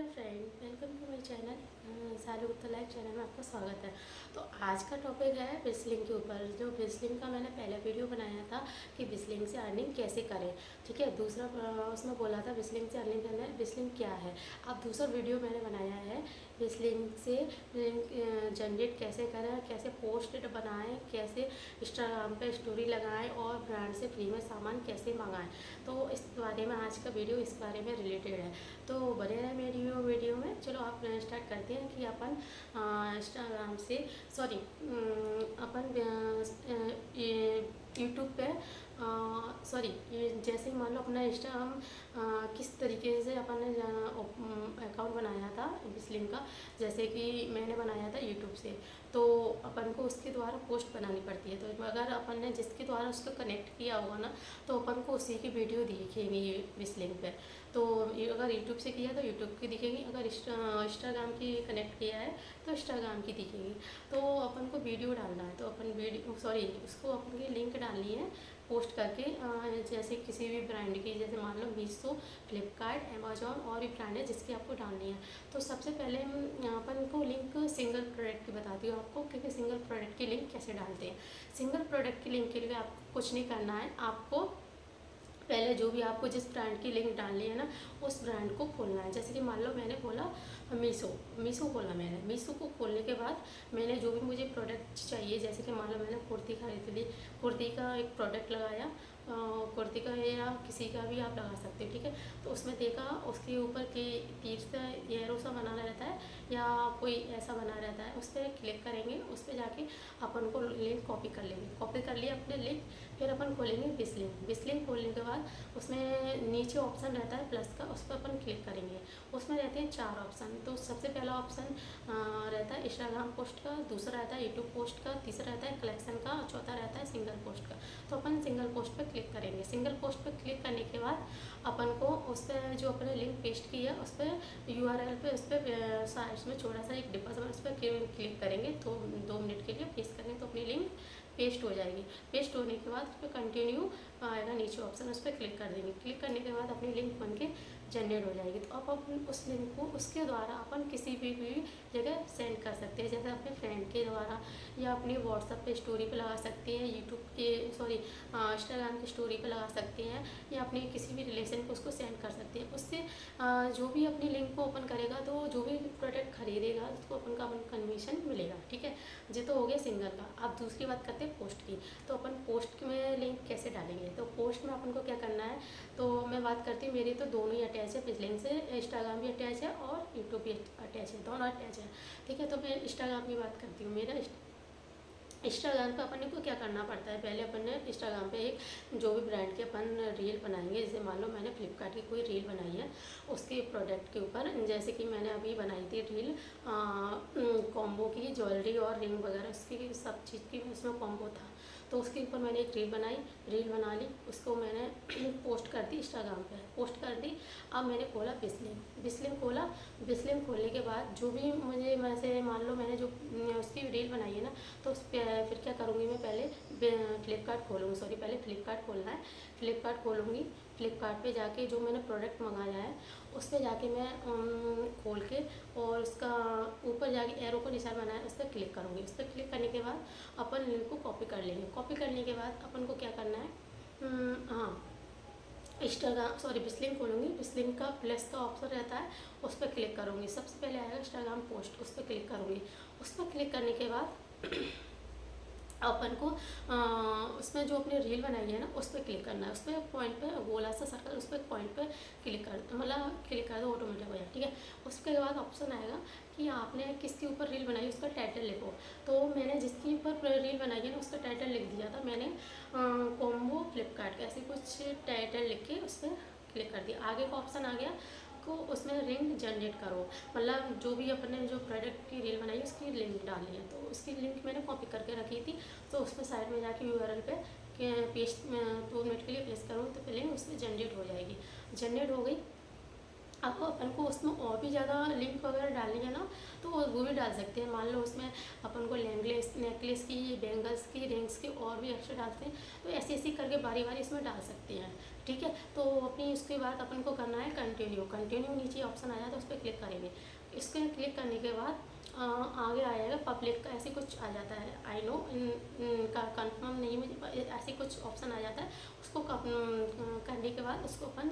Friend, welcome to my channel Saalu Gupta live channel में आपका स्वागत है। तो आज का टॉपिक है बिजलिंग के ऊपर। जो बिजलिंग का मैंने पहला वीडियो बनाया था कि बिजलिंग से अर्निंग कैसे करें, ठीक है। दूसरा उसमें बोला था बिजलिंग से अर्निंग करना है, बिजलिंग क्या है। अब दूसरा वीडियो मैंने बनाया है बिजलिंग से जनरेट कैसे करें, कैसे पोस्ट बनाएँ, कैसे इंस्टाग्राम पे स्टोरी लगाएँ और ब्रांड से फ्री में सामान कैसे मंगाएँ। तो इस बारे में आज का वीडियो इस बारे में रिलेटेड है। तो बने रहे मेरी वीडियो में। चलो आप स्टार्ट करते हैं कि अपन इंस्टाग्राम से सॉरी अपन यूट्यूब पे सॉरी जैसे मान लो अपना इंस्टाग्राम किस तरीके से अपन ने अकाउंट बनाया था बिजलिंग का। जैसे कि मैंने बनाया था यूट्यूब से, तो अपन को उसके द्वारा पोस्ट बनानी पड़ती है। तो अगर अपन ने जिसके द्वारा उसको कनेक्ट किया होगा ना, तो अपन को उसी की वीडियो दिखेंगी बिजलिंग पे। तो अगर यूट्यूब से किया तो यूट्यूब की दिखेंगी, अगर इंस्टाग्राम की कनेक्ट किया है तो इंस्टाग्राम की दिखेंगी। तो अपन को वीडियो डालना है, तो अपन वीडियो सॉरी उसको अपन की लिंक डालनी है पोस्ट करके। जैसे किसी भी ब्रांड की, जैसे मान लो मीशो, फ्लिपकार्ट, अमेजोन और भी ब्रांड है जिसकी आपको डालनी है। तो सबसे पहले अपन को लिंक सिंगल प्रोडक्ट की बताती हूँ आपको, क्योंकि सिंगल प्रोडक्ट की लिंक कैसे डालते हैं। सिंगल प्रोडक्ट की लिंक के लिए आपको कुछ नहीं करना है। आपको पहले जो भी आपको जिस ब्रांड की लिंक डालनी है ना, उस ब्रांड को खोलना है। जैसे कि मान लो मैंने खोला मीशो खोला। मैंने मीशो को खोलने के बाद मैंने जो भी मुझे प्रोडक्ट चाहिए, जैसे कि मान लो मैंने कुर्ती खरीद ली, कुर्ती का एक प्रोडक्ट लगाया, कुर्ती का या किसी का भी आप लगा सकते हो, ठीक है। तो उसमें देखा उसके ऊपर कि तीर से एरो सा बना रहता है या कोई ऐसा बना रहता है, उस पर क्लिक करेंगे। उस पर जाके अपन को लिंक कॉपी कर लेंगे। कॉपी कर लिया अपने लिंक, फिर अपन खोलेंगे बिजलिंग खोलने के बाद उसमें नीचे ऑप्शन रहता है प्लस का, उस पर अपन क्लिक करेंगे। उसमें रहते हैं 4 ऑप्शन। तो सबसे पहला ऑप्शन रहता है इंस्टाग्राम पोस्ट का, दूसरा रहता है यूट्यूब पोस्ट का, तीसरा रहता है कलेक्शन का और चौथा रहता है सिंगल पोस्ट का। तो अपन सिंगल पोस्ट पर क्लिक करेंगे। सिंगल पोस्ट पर क्लिक करने के बाद अपन को उस पर जो अपने लिंक पेस्ट की है उस पर URL पे उस पर साइड में छोटा सा एक डिब्बा सा उस पर क्लिक करेंगे। तो 2 मिनट के लिए पेस्ट करेंगे तो अपनी लिंक पेस्ट हो जाएगी। पेस्ट होने के बाद उस पर कंटिन्यू आएगा नीचे ऑप्शन, उस पर क्लिक कर देंगे। क्लिक करने के बाद अपनी लिंक बन के जनरेट हो जाएगी। तो अब अपन उस लिंक को उसके द्वारा अपन किसी भी जगह सेंड कर सकते हैं, जैसे अपने फ्रेंड के द्वारा या अपनी व्हाट्सएप पे स्टोरी पे लगा सकते हैं, यूट्यूब के सॉरी इंस्टाग्राम की स्टोरी पे लगा सकते हैं, या अपने किसी भी रिलेशन को उसको सेंड कर सकते हैं। उससे जो भी अपनी लिंक को ओपन करेगा तो जो भी प्रोडक्ट खरीदेगा उसको अपन का कमीशन मिलेगा, ठीक है। ये तो हो गया सिंगल का। अब दूसरी बात करते हैं पोस्ट की। तो अपन पोस्ट में लिंक कैसे डालेंगे। तो पोस्ट में अपन को क्या करना है, तो मैं बात करती हूँ, मेरी तो दोनों ही अटैच है बिजलिंग से। इंस्टाग्राम भी अटैच है और यूट्यूब भी अटैच है, दोनों अटैच है, ठीक है। तो मैं इंस्टाग्राम की बात करती हूँ। मेरा इंस्टाग्राम पे अपन को क्या करना पड़ता है, पहले अपन ने इंस्टाग्राम पे एक जो भी ब्रांड के अपन रील बनाएंगे। जैसे मान लो मैंने फ्लिपकार्ट की कोई रील बनाई है उसके प्रोडक्ट के ऊपर, जैसे कि मैंने अभी बनाई थी रील कॉम्बो की, ज्वेलरी और रिंग वगैरह उसकी सब चीज़ की उसमें कॉम्बो था। तो उसके ऊपर मैंने एक रील बना ली, उसको मैंने पोस्ट कर दी इंस्टाग्राम पे, पोस्ट कर दी। अब मैंने खोला बिजलिंग खोला। बिजलिंग खोलने के बाद जो भी मुझे वैसे मान लो मैंने जो उसकी रील बनाई है ना, तो उस पर फिर क्या करूँगी मैं, पहले फ्लिपकार्ट खोलूँगी, सॉरी पहले फ्लिपकार्ट खोलना है। फ्लिपकार्ट खोलूँगी, फ्लिपकार्ट पे जाके जो मैंने प्रोडक्ट मंगाया है उस पर जाके मैं खोल के और उसका ऊपर जाके एरो को निशान बनाया उस पर क्लिक करूँगी। उस पर क्लिक करने के बाद अपन लिंक को कॉपी कर लेंगे। कॉपी करने के बाद अपन को क्या करना है, हाँ इंस्टाग्राम सॉरी बिजलिंग खोलूँगी। बिजलिंग का प्लस का ऑप्शन रहता है, उस पर क्लिक करूँगी। सबसे पहले आएगा इंस्टाग्राम पोस्ट, उस पर क्लिक करूँगी। उस पर क्लिक करने के बाद अपन को उसमें जो अपनी रील बनाई है ना उस पर क्लिक करना है। उस पर पॉइंट पे गोला सा सर्कल, उस पर पॉइंट पे क्लिक कर मतलब क्लिक कर दो, ऑटोमेटिक हो जाए, ठीक है। उसके बाद ऑप्शन आएगा कि आपने किसके ऊपर रील बनाई उसका टाइटल लिखो। तो मैंने जिसके ऊपर रील बनाई है ना उसका टाइटल लिख दिया था मैंने, कॉम्बो फ्लिपकार्ट का, ऐसे कुछ टाइटल लिख के उस पर क्लिक कर दिया। आगे का ऑप्शन आ गया को उसमें लिंक जनरेट करो, मतलब जो भी अपने जो प्रोडक्ट की रील बनाई है उसकी लिंक डालनी है। तो उसकी लिंक मैंने कॉपी करके रखी थी, तो उसमें साइड में जाके URL पे पेस्ट 2 मिनट के लिए प्रेस करूँ तो लिंक उसमें जनरेट हो जाएगी। जनरेट हो गई। अब अपन को उसमें और भी ज़्यादा लिंक वगैरह डालनी है ना, तो वो भी डाल सकते हैं। मान लो उसमें अपन को नेकलेस की, बेंगल्स की, रिंग्स की और भी एक्स्ट्रा डालते हैं, तो ऐसे ऐसे करके बारी बारी इसमें डाल सकते हैं। ठीक है, तो अपनी उसके बाद अपन को करना है कंटिन्यू नीचे ऑप्शन आ जाता है, उस पर क्लिक करेंगे। इसके क्लिक करने के बाद आगे आएगा पब्लिक का, ऐसे कुछ आ जाता है। आई नो का कंफर्म नहीं, मुझे ऐसे कुछ ऑप्शन आ जाता है। उसको करने के बाद उसको अपन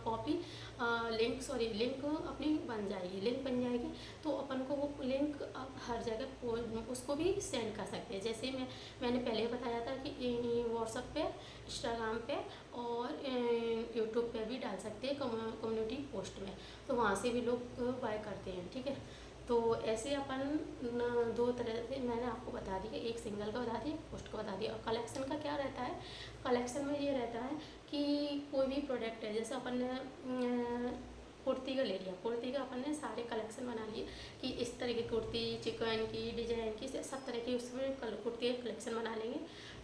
कॉपी लिंक अपनी बन जाएगी। तो अपन को वो लिंक अब हर जगह उसको भी सेंड कर सकते हैं। जैसे मैंने पहले बताया था कि व्हाट्सएप पे, इंस्टाग्राम पे और यूट्यूब पे भी डाल सकते हैं कम्युनिटी पोस्ट में, तो वहाँ से भी लोग बाय करते हैं। ठीक है, तो ऐसे अपन दो तरह से मैंने आपको बता दिया, एक सिंगल का बता दिया, पोस्ट का बता दिया। और कलेक्शन का क्या रहता है, कलेक्शन में ये रहता है कि कोई भी प्रोडक्ट है, जैसे अपन ने कुर्ती का ले लिया, कुर्ती का अपन ने सारे कलेक्शन बना लिए कि इस तरह की कुर्ती, चिकन की, डिजाइन की, सब तरह की उसमें कुर्ती का कलेक्शन बना लेंगे।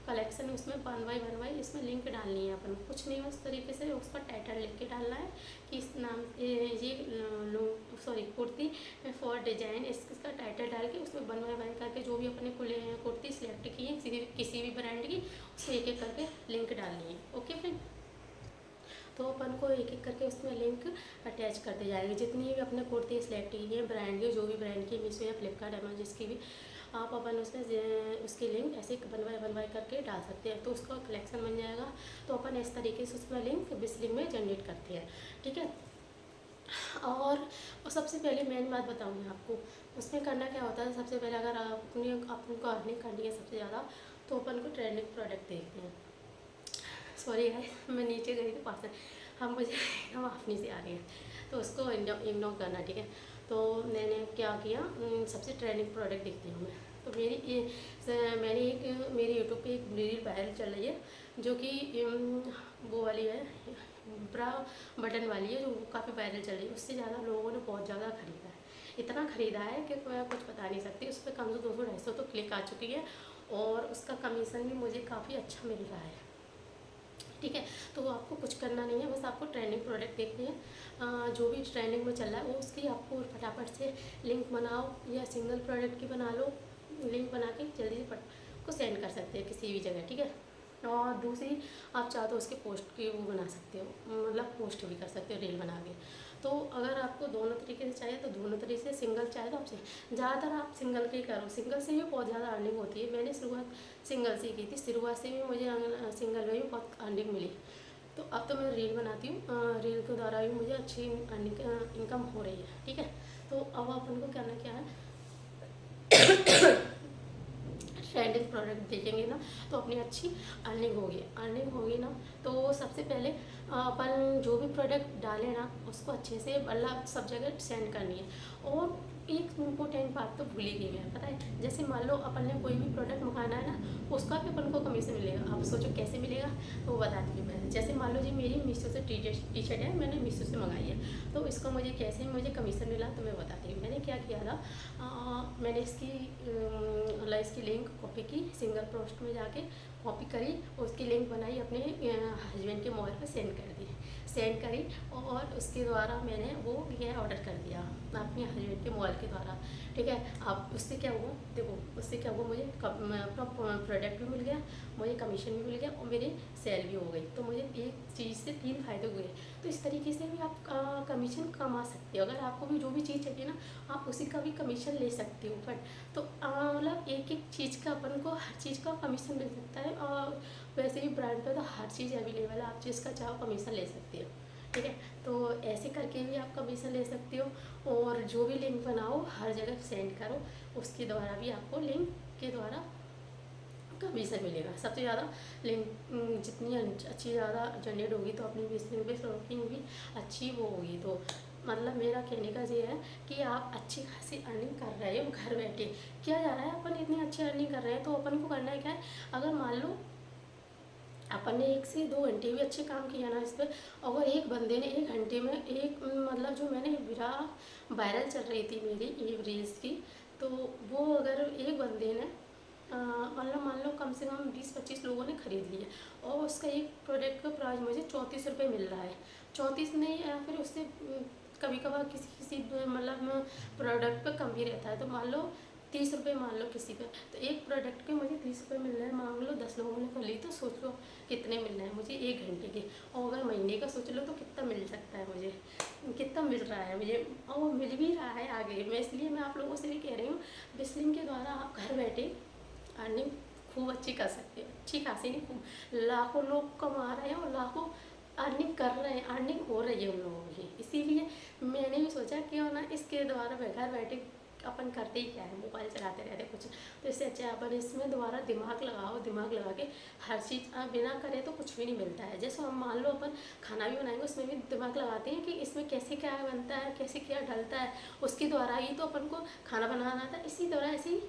कलेक्शन उसमें वन बाई इसमें लिंक डालनी है अपन, कुछ नहीं उस तरीके से उसका टाइटल लिख के डालना है कि इस नाम कुर्ती फॉर डिजाइन, इसका टाइटल डाल के उसमें वन बाई करके जो भी अपने कुर्ती सिलेक्ट की है किसी भी ब्रांड की, उसे एक एक करके लिंक डालनी है। ओके फ्रेंड, तो अपन को एक एक करके उसमें लिंक अटैच करते जाएंगे। जितनी भी अपने कुर्ती सिलेक्ट की है ब्रांड की, जो भी ब्रांड की, मीशो या फ्लिपकार्ट, अमेजन, जिसकी भी आप अपन उसमें उसकी लिंक ऐसे बनवाई करके डाल सकते हैं, तो उसका कलेक्शन बन जाएगा। तो अपन इस तरीके से उसमें लिंक बिजली में जनरेट करते हैं। ठीक है, और सबसे पहले मेन बात बताऊँगी आपको, उसमें करना क्या होता है। सबसे पहले अगर अपन को अर्निंग करनी है सबसे ज़्यादा, तो अपन को ट्रेंडिंग प्रोडक्ट देखते हैं। सॉरी है, मैं नीचे गई थी पास, हम मुझे एकदम अपनी से आ रही है, तो उसको इग्नोर करना। ठीक है, तो मैंने क्या किया, सबसे ट्रेंडिंग प्रोडक्ट देखती हूँ मैं। तो मेरी यूट्यूब पे एक रील वायरल चल रही है, जो कि वो वाली है, ब्रा बटन वाली है, जो काफ़ी वायरल चल रही है। उससे ज़्यादा लोगों ने बहुत ज़्यादा खरीदा है, इतना ख़रीदा है कि मैं कुछ बता नहीं सकती। उस पर कम से 200-250 तो क्लिक आ चुकी है, और उसका कमीशन भी मुझे काफ़ी अच्छा मिल रहा है। ठीक है, तो आपको कुछ करना नहीं है, बस आपको ट्रेंडिंग प्रोडक्ट देखनी है। जो भी ट्रेंडिंग में चल रहा है वो उसकी आपको फटाफट से लिंक बनाओ, या सिंगल प्रोडक्ट की बना लो, लिंक बना के जल्दी से को सेंड कर सकते हैं किसी भी जगह। ठीक है, और दूसरी आप चाहो तो उसके पोस्ट की वो बना सकते हो, मतलब पोस्ट भी कर सकते हो रील बना के। तो अगर आपको दोनों तरीके से चाहिए तो दोनों तरीके से, सिंगल चाहे तो आपसे ज़्यादातर आप सिंगल के ही करो, सिंगल से भी बहुत ज़्यादा अर्निंग होती है। मैंने शुरुआत सिंगल से की थी, शुरुआत से भी मुझे सिंगल में भी बहुत अर्निंग मिली। तो अब तो मैं रील बनाती हूँ, रील के द्वारा भी मुझे अच्छी अर्निंग इनकम हो रही है। ठीक है, तो अब अपन को करना क्या है, ट्रेंडिंग प्रोडक्ट देखेंगे ना, तो अपनी अच्छी अर्निंग होगी ना। तो सबसे पहले अपन जो भी प्रोडक्ट डालें ना, उसको अच्छे से मतलब सब जगह सेंड करनी है। और एक इम्पोर्टेंट बात तो भूल ही गई मैं, पता है, जैसे मान लो अपन ने कोई भी प्रोडक्ट मंगाना है ना, उसका भी अपन को कमीशन मिलेगा। आप सोचो कैसे मिलेगा, तो वो बताती हूँ मैं। जैसे मान लो जी मेरी मीशो से टी शर्ट है, मैंने मीशो से मंगाई है, तो इसका मुझे कमीशन मिला, तो मैं बताती हूँ। मैंने क्या किया था, मैंने इसकी लिंक कॉपी की, सिंगल पोस्ट में जाके कॉपी करी, उसकी लिंक बनाई, अपने हस्बैंड के मोबाइल पर सेंड करी, और उसके द्वारा मैंने वो ये ऑर्डर कर दिया अपने हस्बैंड के मोबाइल के द्वारा। ठीक है, अब उससे क्या हुआ, देखो उससे क्या हुआ, मुझे अपना प्रोडक्ट भी मिल गया, मुझे कमीशन भी मिल गया, और मेरी सेल भी हो गई। तो मुझे एक चीज़ से 3 फायदे हुए। तो इस तरीके से भी आप कमीशन कमा सकते हो। अगर आपको भी जो भी चीज़ चाहिए ना, आप उसी का भी कमीशन ले सकते हो। बट तो मतलब एक एक चीज़ का अपन को हर चीज़ का कमीशन मिल सकता है, और वैसे भी ब्रांड पे तो हर चीज़ अवेलेबल है, आप जिसका चाहो कमीशन ले सकते हो। ठीक है, तो ऐसे करके भी आप कमीशन ले सकते हो। और जो भी लिंक बनाओ हर जगह सेंड करो, उसके द्वारा भी आपको लिंक के द्वारा कमीशन मिलेगा। सबसे ज़्यादा लिंक जितनी अच्छी ज़्यादा जनरेट होगी, तो अपनी बिजनेस वर्किंग भी अच्छी वो होगी। तो मतलब मेरा कहने का ये है कि आप अच्छी खासी अर्निंग कर रहे हो घर बैठे। क्या जा रहा है, अपन इतनी अच्छी अर्निंग कर रहे हैं, तो अपन को करना है क्या है, अगर मान लो अपन ने 1 से 2 घंटे भी अच्छे काम किया ना इस पर, अगर एक बंदे ने 1 घंटे में एक मतलब जो मैंने मेरा वायरल चल रही थी मेरी ये रील्स की, तो वो अगर एक बंदे ने मतलब मान लो कम से कम 20-25 लोगों ने खरीद लिया, और उसका एक प्रोडक्ट का प्राइस मुझे 34 रुपये मिल रहा है, 34 नहीं, या फिर उससे कभी कभार किसी किसी मतलब प्रोडक्ट पे कम भी रहता है। तो मान लो 30 रुपये मान लो किसी पे, तो एक प्रोडक्ट के मुझे 30 रुपये मिल रहे हैं, मान लो 10 लोगों ने कर ली तो सोच लो कितने मिल रहे हैं मुझे 1 घंटे के। और अगर महीने का सोच लो तो कितना मिल सकता है मुझे, कितना मिल रहा है मुझे, और वो मिल भी रहा है आगे। मैं इसलिए मैं आप लोगों से भी कह रही हूँ, बिजलिंग के द्वारा आप घर बैठे अर्निंग खूब अच्छी कर सकते हो, अच्छी खासी नहीं, खूब लाखों लोग कमा रहे हैं और लाखों अर्निंग कर रहे हैं, अर्निंग हो रही है उन लोगों की। इसीलिए मैंने भी सोचा क्यों ना इसके द्वारा घर बैठे अपन करते ही क्या है, मोबाइल चलाते रहते कुछ, तो इससे अच्छा अपन इसमें दोबारा दिमाग लगाओ, दिमाग लगा के हर चीज़ बिना करे तो कुछ भी नहीं मिलता है। जैसे हम मान लो अपन खाना भी बनाएंगे, उसमें भी दिमाग लगाते हैं कि इसमें कैसे क्या बनता है, कैसे क्या डलता है, उसके द्वारा ही तो अपन को खाना बनाना था। इसी तरह ऐसे ही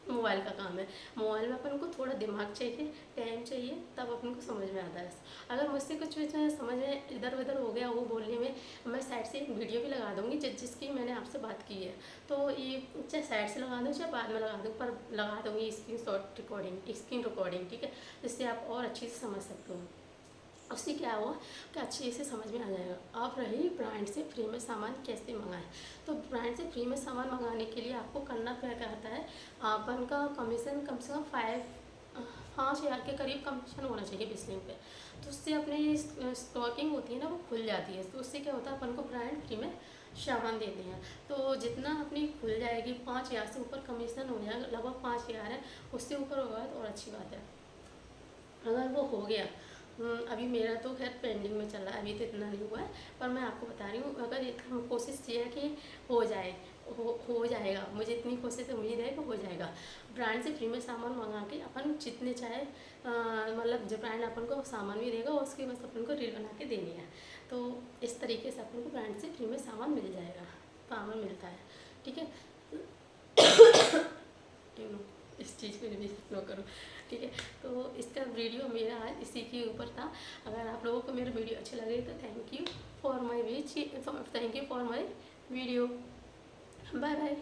मोबाइल का काम है, मोबाइल में अपन को थोड़ा दिमाग चाहिए, टाइम चाहिए, तब अपन को समझ में आता है। अगर मुझसे कुछ भी समझ में इधर उधर हो गया वो बोलने में, मैं साइड से एक वीडियो भी लगा दूँगी जिसकी मैंने आपसे बात की है। तो ये चाहे साइड से लगा दूँ चाहे बाद में लगा दूँ, पर लगा दूँगी स्क्रीन रिकॉर्डिंग, ठीक है, जिससे आप और अच्छे से समझ सकते हो। उससे क्या हुआ कि अच्छे से समझ में आ जाएगा। अब रही ब्रांड से फ्री में सामान कैसे मंगाएं, तो ब्रांड से फ्री में सामान मंगाने के लिए आपको करना क्या कहता है, अपन का कमीशन कम से कम 5,000 के करीब कमीशन होना चाहिए बिजलिंग पे। तो उससे अपनी स्टॉकिंग होती है ना वो खुल जाती है। तो उससे क्या होता है, अपन को ब्रांड फ्री में सामान देते हैं। तो जितना अपनी खुल जाएगी, 5,000 से ऊपर कमीशन हो जाएगा, लगभग 5,000 है, उससे ऊपर होगा तो और अच्छी बात है। अगर वो हो गया, अभी मेरा तो खैर पेंडिंग में चल रहा है, अभी तो इतना नहीं हुआ है, पर मैं आपको बता रही हूँ, अगर कोशिश ये है कि हो जाए, हो जाएगा, मुझे इतनी कोशिश उम्मीद है कि हो जाएगा। ब्रांड से फ्री में सामान मंगा के अपन जितने चाहे, मतलब जो ब्रांड अपन को सामान भी देगा उसके बस अपन को रील बना के देनी है। तो इस तरीके से अपन को ब्रांड से फ्री में सामान मिल जाएगा, सामान मिलता है, ठीक है। इस चीज़ को भी नो करो, ठीक है। तो इसका वीडियो मेरा आज इसी के ऊपर था। अगर आप लोगों को मेरा वीडियो अच्छे लगे तो thank you for my video. Bye bye.